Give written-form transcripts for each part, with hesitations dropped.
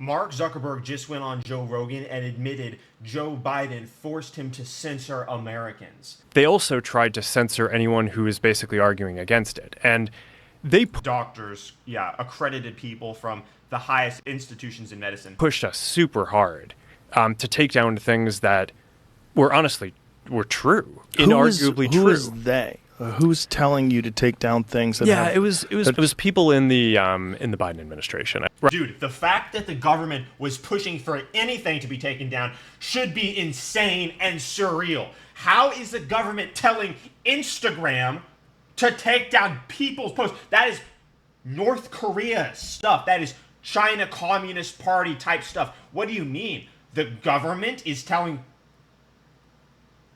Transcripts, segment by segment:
Mark Zuckerberg just went on Joe Rogan and admitted Joe Biden forced him to censor Americans. They also tried to censor anyone who is basically arguing against it. And they Doctors, yeah, accredited people from the highest institutions in medicine. pushed us super hard to take down things that were true, inarguably true. Who is they? Who's telling you to take down things? It was people in the Biden administration. Dude, the fact that the government was pushing for anything to be taken down should be insane and surreal. How is the government telling Instagram to take down people's posts? That is North Korea stuff. That is China Communist Party type stuff. What do you mean? The government is telling...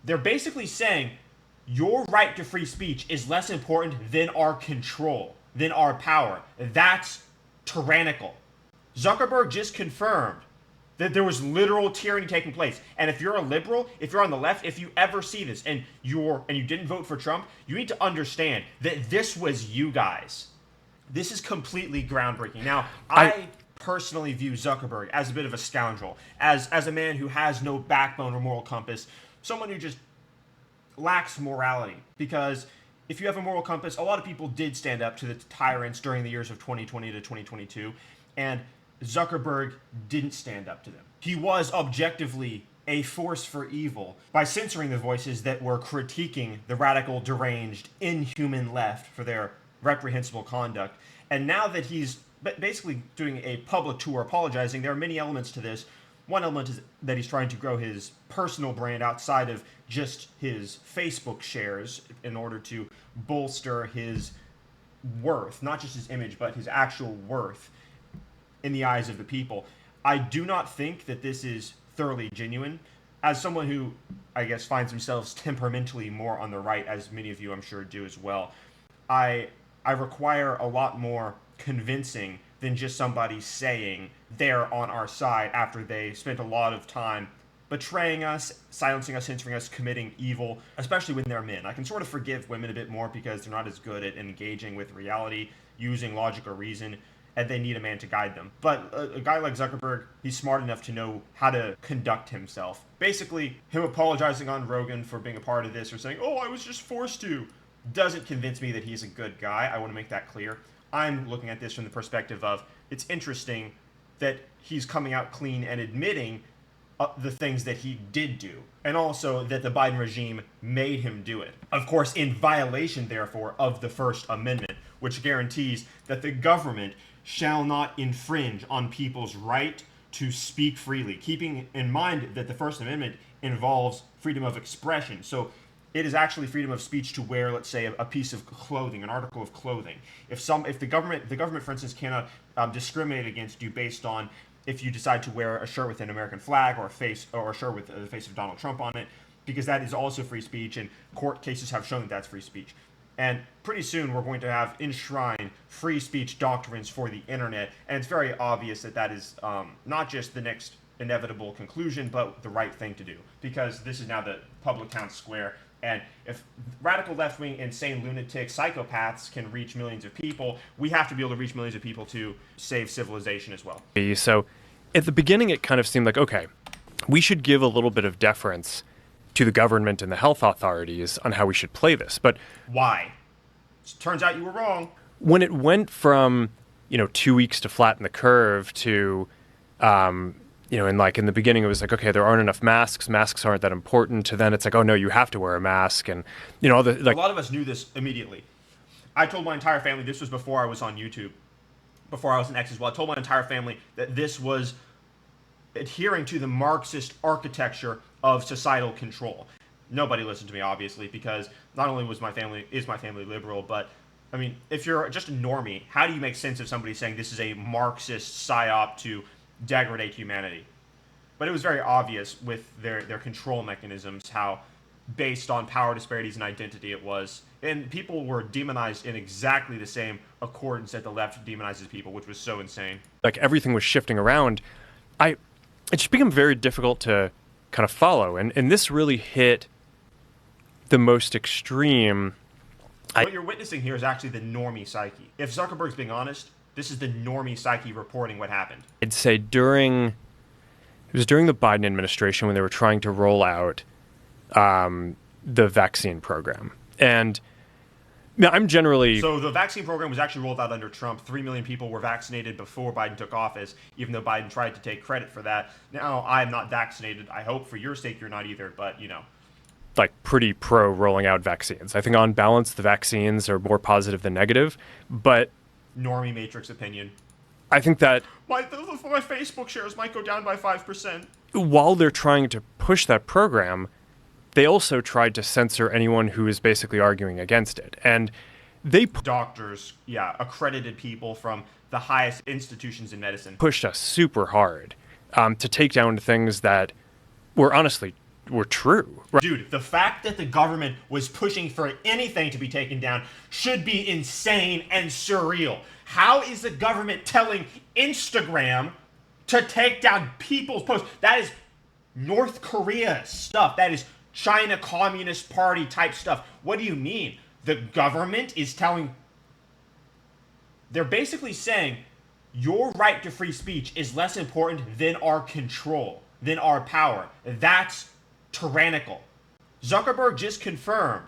They're basically saying your right to free speech is less important than our control, than our power. That's tyrannical. Zuckerberg just confirmed that there was literal tyranny taking place. And if you're a liberal, if you're on the left, if you ever see this and you didn't vote for Trump, you need to understand that this was you guys. This is completely groundbreaking. Now, I personally view Zuckerberg as a bit of a scoundrel, as a man who has no backbone or moral compass, someone who just lacks morality. Because if you have a moral compass, a lot of people did stand up to the tyrants during the years of 2020 to 2022, and Zuckerberg didn't stand up to them. He was objectively a force for evil by censoring the voices that were critiquing the radical, deranged, inhuman left for their reprehensible conduct. And now that he's basically doing a public tour apologizing, there are many elements to this. One element is that he's trying to grow his personal brand outside of just his Facebook shares in order to bolster his worth, not just his image, but his actual worth in the eyes of the people. I do not think that this is thoroughly genuine. As someone who, I guess, finds themselves temperamentally more on the right, as many of you I'm sure do as well, I require a lot more convincing than just somebody saying they're on our side after they spent a lot of time betraying us, silencing us, censoring us, committing evil, especially when they're men. I can sort of forgive women a bit more because they're not as good at engaging with reality, using logic or reason, and they need a man to guide them. But a guy like Zuckerberg, he's smart enough to know how to conduct himself. Basically, him apologizing on Rogan for being a part of this or saying, oh, I was just forced to, doesn't convince me that he's a good guy. I want to make that clear. I'm looking at this from the perspective of, it's interesting that he's coming out clean and admitting the things that he did do, and also that the Biden regime made him do it. Of course, in violation, therefore, of the First Amendment, which guarantees that the government shall not infringe on people's right to speak freely, keeping in mind that the First Amendment involves freedom of expression. So it is actually freedom of speech to wear, let's say, a piece of clothing, an article of clothing. If the government, for instance, cannot discriminate against you based on if you decide to wear a shirt with an American flag or a shirt with the face of Donald Trump on it, because that is also free speech, and court cases have shown that that's free speech. And pretty soon we're going to have enshrined free speech doctrines for the internet, and it's very obvious that that is not just the next inevitable conclusion, but the right thing to do, because this is now the public town square. And if radical left-wing, insane lunatics, psychopaths can reach millions of people, we have to be able to reach millions of people to save civilization as well. So at the beginning, it kind of seemed like, okay, we should give a little bit of deference to the government and the health authorities on how we should play this. But why? Turns out you were wrong. When it went from, 2 weeks to flatten the curve to, in the beginning, it was like, okay, there aren't enough masks. Masks aren't that important. To then it's like, oh, no, you have to wear a mask. And, a lot of us knew this immediately. I told my entire family, this was before I was on YouTube, before I was an X as well. I told my entire family that this was adhering to the Marxist architecture of societal control. Nobody listened to me, obviously, because not only is my family liberal, but, I mean, if you're just a normie, how do you make sense of somebody saying this is a Marxist psyop to degrade humanity? But it was very obvious with their control mechanisms how based on power disparities and identity it was. And people were demonized in exactly the same accordance that the left demonizes people, which was so insane. Like everything was shifting around. It just became very difficult to kind of follow. And this really hit the most extreme. What you're witnessing here is actually the normie psyche. If Zuckerberg's being honest, This is the normie psyche reporting what happened. I'd say it was during the Biden administration when they were trying to roll out the vaccine program. And I'm generally... So the vaccine program was actually rolled out under Trump. 3 million people were vaccinated before Biden took office, even though Biden tried to take credit for that. Now, I'm not vaccinated. I hope for your sake you're not either, but, you know. Like pretty pro rolling out vaccines. I think on balance, the vaccines are more positive than negative, but... Normie matrix opinion. I think that... My Facebook shares might go down by 5%. While they're trying to push that program, they also tried to censor anyone who is basically arguing against it. And they... Doctors, yeah, accredited people from the highest institutions in medicine. Pushed us super hard to take down things that were honestly... were true. Right? Dude, the fact that the government was pushing for anything to be taken down should be insane and surreal. How is the government telling Instagram to take down people's posts? That is North Korea stuff. That is China Communist Party type stuff. What do you mean? The government is telling... They're basically saying your right to free speech is less important than our control, than our power. That's tyrannical. Zuckerberg just confirmed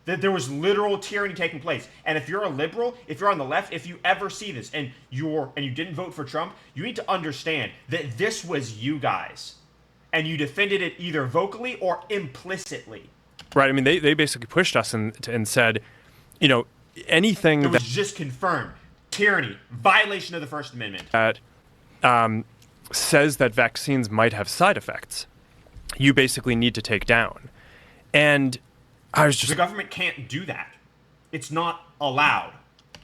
that there was literal tyranny taking place. And if you're a liberal, if you're on the left, if you ever see this and you didn't vote for Trump, you need to understand that this was you guys. And you defended it either vocally or implicitly. Right. I mean, they basically pushed us and said, you know, anything that was just confirmed. Tyranny, violation of the First Amendment. That says that vaccines might have side effects. You basically need to take down. And I was just... The government can't do that. It's not allowed.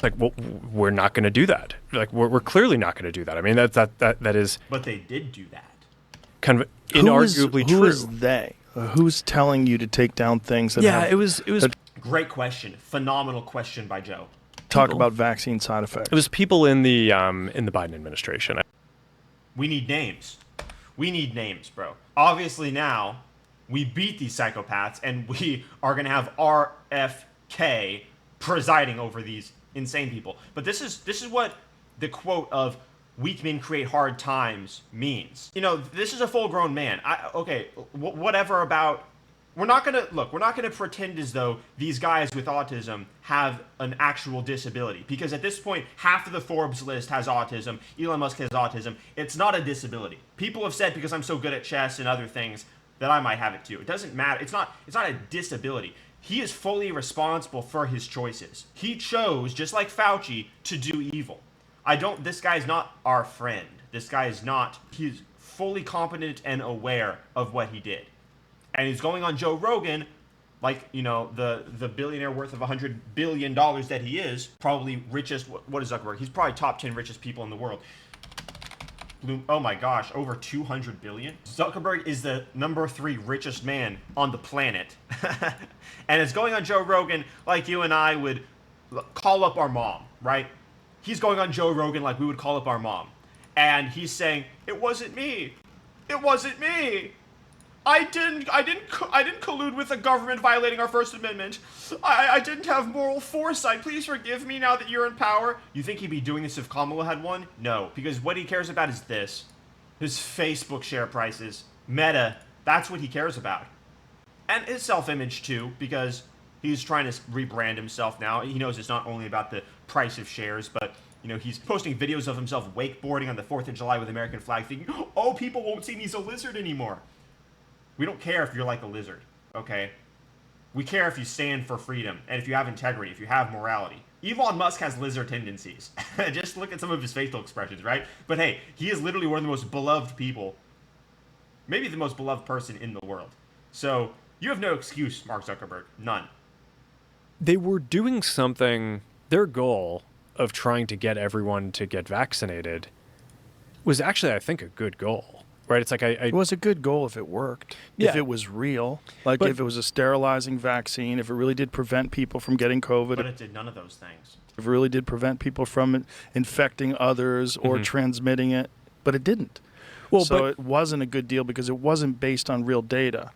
Like, well, we're not going to do that. Like, we're clearly not going to do that. I mean, that is... But they did do that. Kind of inarguably true. Who is they? Who's telling you to take down things that it was... Great question. Phenomenal question by Joe. Talk about vaccine side effects. It was people in the Biden administration. We need names. We need names, bro. Obviously now, we beat these psychopaths, and we are going to have RFK presiding over these insane people. But this is what the quote of "weak men create hard times" means. You know, this is a full-grown man. Whatever about... We're not going to pretend as though these guys with autism have an actual disability. Because at this point, half of the Forbes list has autism. Elon Musk has autism. It's not a disability. People have said because I'm so good at chess and other things that I might have it too. It doesn't matter. It's not a disability. He is fully responsible for his choices. He chose, just like Fauci, to do evil. This guy's not our friend. This guy is not. He's fully competent and aware of what he did. And he's going on Joe Rogan, like, you know, the billionaire worth of $100 billion that he is, probably richest, what is Zuckerberg? He's probably top 10 richest people in the world. Oh my gosh, over 200 billion? Zuckerberg is the number 3 richest man on the planet. And it's going on Joe Rogan like you and I would call up our mom, right? He's going on Joe Rogan like we would call up our mom. And he's saying, it wasn't me. It wasn't me. I didn't collude with the government violating our First Amendment. I didn't have moral foresight. Please forgive me now that you're in power. You think he'd be doing this if Kamala had won? No, because what he cares about is this. His Facebook share prices. Meta, that's what he cares about. And his self-image too, because he's trying to rebrand himself now. He knows it's not only about the price of shares, but you know, he's posting videos of himself wakeboarding on the 4th of July with American flag, thinking, oh, people won't see me as a lizard anymore. We don't care if you're like a lizard, okay? We care if you stand for freedom and if you have integrity, if you have morality. Elon Musk has lizard tendencies. Just look at some of his facial expressions, right? But hey, he is literally one of the most beloved people, maybe the most beloved person in the world. So you have no excuse, Mark Zuckerberg. None. They were doing something, their goal of trying to get everyone to get vaccinated was actually, I think, a good goal. Right, it's like it was a good goal if it worked, if it was real, like if it was a sterilizing vaccine, if it really did prevent people from getting COVID. But it did none of those things. If it really did prevent people from infecting others or transmitting it, but it didn't. Well, so it wasn't a good deal because it wasn't based on real data.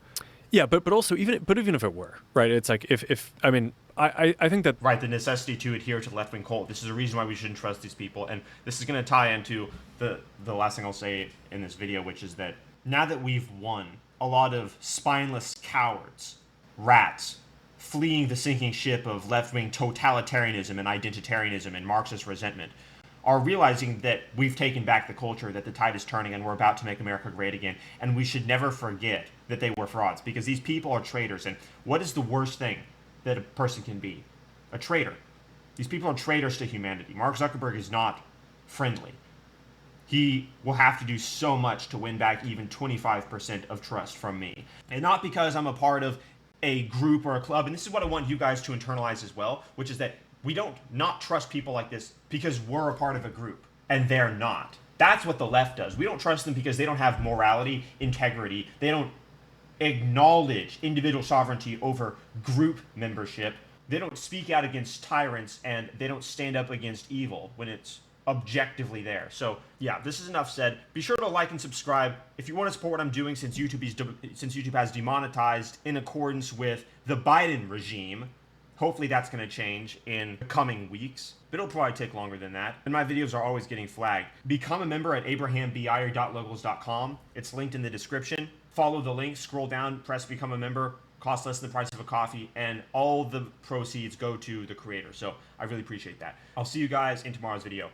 Yeah, but also even if it were, right, it's like if I mean, I think that Right, the necessity to adhere to the left-wing cult. This is a reason why we shouldn't trust these people. And this is going to tie into the last thing I'll say in this video, which is that now that we've won, a lot of spineless cowards, rats, fleeing the sinking ship of left-wing totalitarianism and identitarianism and Marxist resentment, are realizing that we've taken back the culture, that the tide is turning, and we're about to make America great again. And we should never forget that they were frauds, because these people are traitors. And what is the worst thing that a person can be? A traitor. These people are traitors to humanity. Mark Zuckerberg is not friendly. He will have to do so much to win back even 25% of trust from me. And not because I'm a part of a group or a club. And this is what I want you guys to internalize as well, which is that we don't not trust people like this because we're a part of a group and they're not. That's what the left does. We don't trust them because they don't have morality, integrity. They don't acknowledge individual sovereignty over group membership. They don't speak out against tyrants, and they don't stand up against evil when it's objectively there. So yeah, this is enough said. Be sure to like and subscribe if you want to support what I'm doing, since YouTube has demonetized in accordance with the Biden regime. Hopefully that's going to change in the coming weeks, but it'll probably take longer than that. And my videos are always getting flagged. Become a member at abrahambier.locals.com. It's linked in the description. Follow the link, scroll down, press become a member. Costs less than the price of a coffee, and all the proceeds go to the creator. So I really appreciate that. I'll see you guys in tomorrow's video.